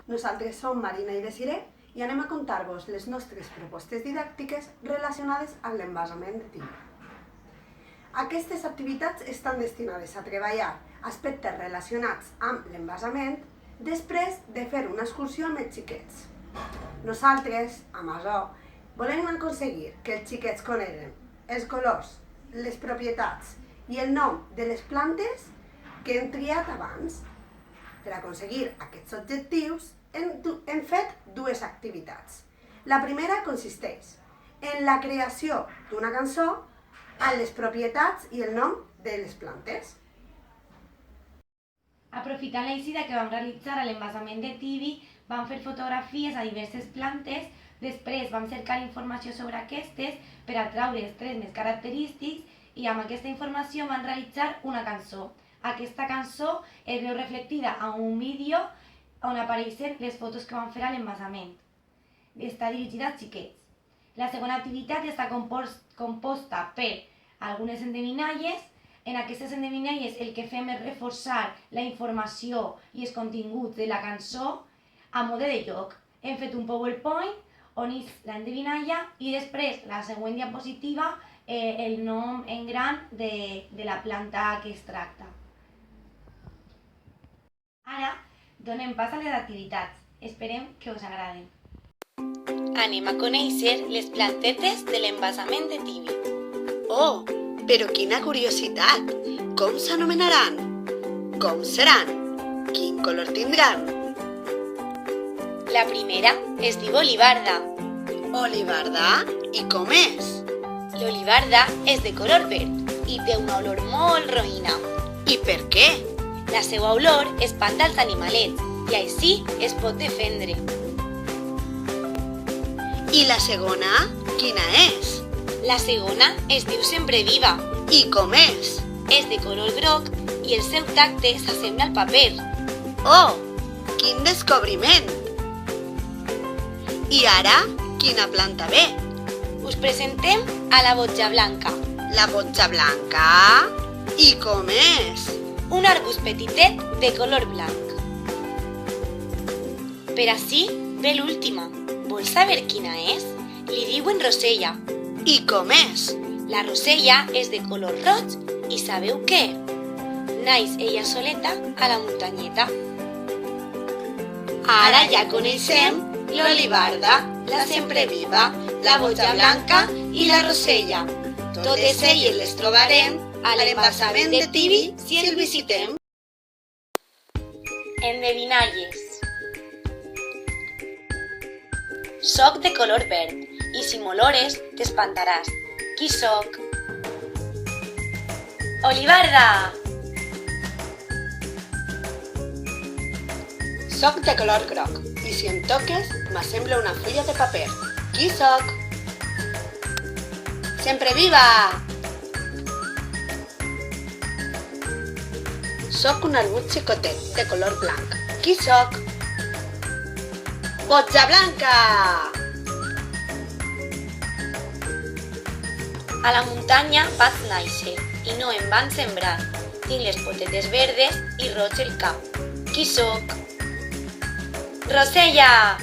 Nosaltres som Marina i Desiré i anem a contar-vos les nostres propostes didàctiques relacionades amb l'envasament de tibia. Aquestes activitats estan destinades a treballar aspectes relacionats amb l'envasament després de fer una excursió amb els xiquets. Nosaltres, amb això, volem aconseguir que els xiquets coneguen els colors, les propietats i el nom de les plantes que hem triat abans. Per aconseguir aquests objectius hem fet dues activitats. La primera consisteix en la creació d'una cançó amb les propietats i el nom de les plantes. Aprofitant la visita que vam realitzar a l'envasament de Tibi, vam fer fotografies a diverses plantes, després vam cercar informació sobre aquestes per a treure els trets més característics i amb aquesta informació vam realitzar una cançó. Aquesta cançó es veu reflectida en un vídeo on apareixen les fotos que vam fer a l'envasament. Està dirigida als xiquets. La segona activitat està composta per algunes endevinalles. En aquestes endevinalles el que fem és reforçar la informació i els continguts de la cançó a mode de joc. Hem fet un PowerPoint on és l'endevinalla i després la següent diapositiva el nom en gran de la planta que es tracta. Ara donem pas a les activitats. Esperem que us agraden. Anem a conèixer les plantetes de l'envasament de Tibi. Oh, però quina curiositat! Com s'anomenaran? Com seran? Quin color tindran? La primera es diu olivarda. Olivarda? I com és? L'olivarda és de color verd i té una olor molt roïna. I per què? La seva olor espanta els animalets i així es pot defendre. I la segona? Quina és? La segona es diu Sempreviva. I com és? És de color groc i el seu tacte s'assembla al paper. Oh, quin descobriment! I ara, quina planta ve? Us presentem a la botja blanca. La botja blanca? I com és? Un arbust petitet de color blanc. Per ací ve l'última. Vols saber quina és? Li diuen rosella. I com és? La rosella és de color roig i sabeu què? Naix ella soleta a la muntanyeta. Ara ja coneixem l'olivarda, la sempreviva, la botja blanca i la rosella. Totes elles les trobarem a l'embassament de Tibi si el visitem. Endevinalles. Soc de color verd i si m'olores t'espantaràs. Qui soc? Olivarda! Soc de color groc i si em toques m'assembla una fulla de paper. Qui soc? Sempreviva! Soc un arbust xicotet de color blanc. Qui soc? Botja blanca! A la muntanya vaig néixer i no em van sembrar. Tinc les potetes verdes i roig el cap. Qui soc? Rosella!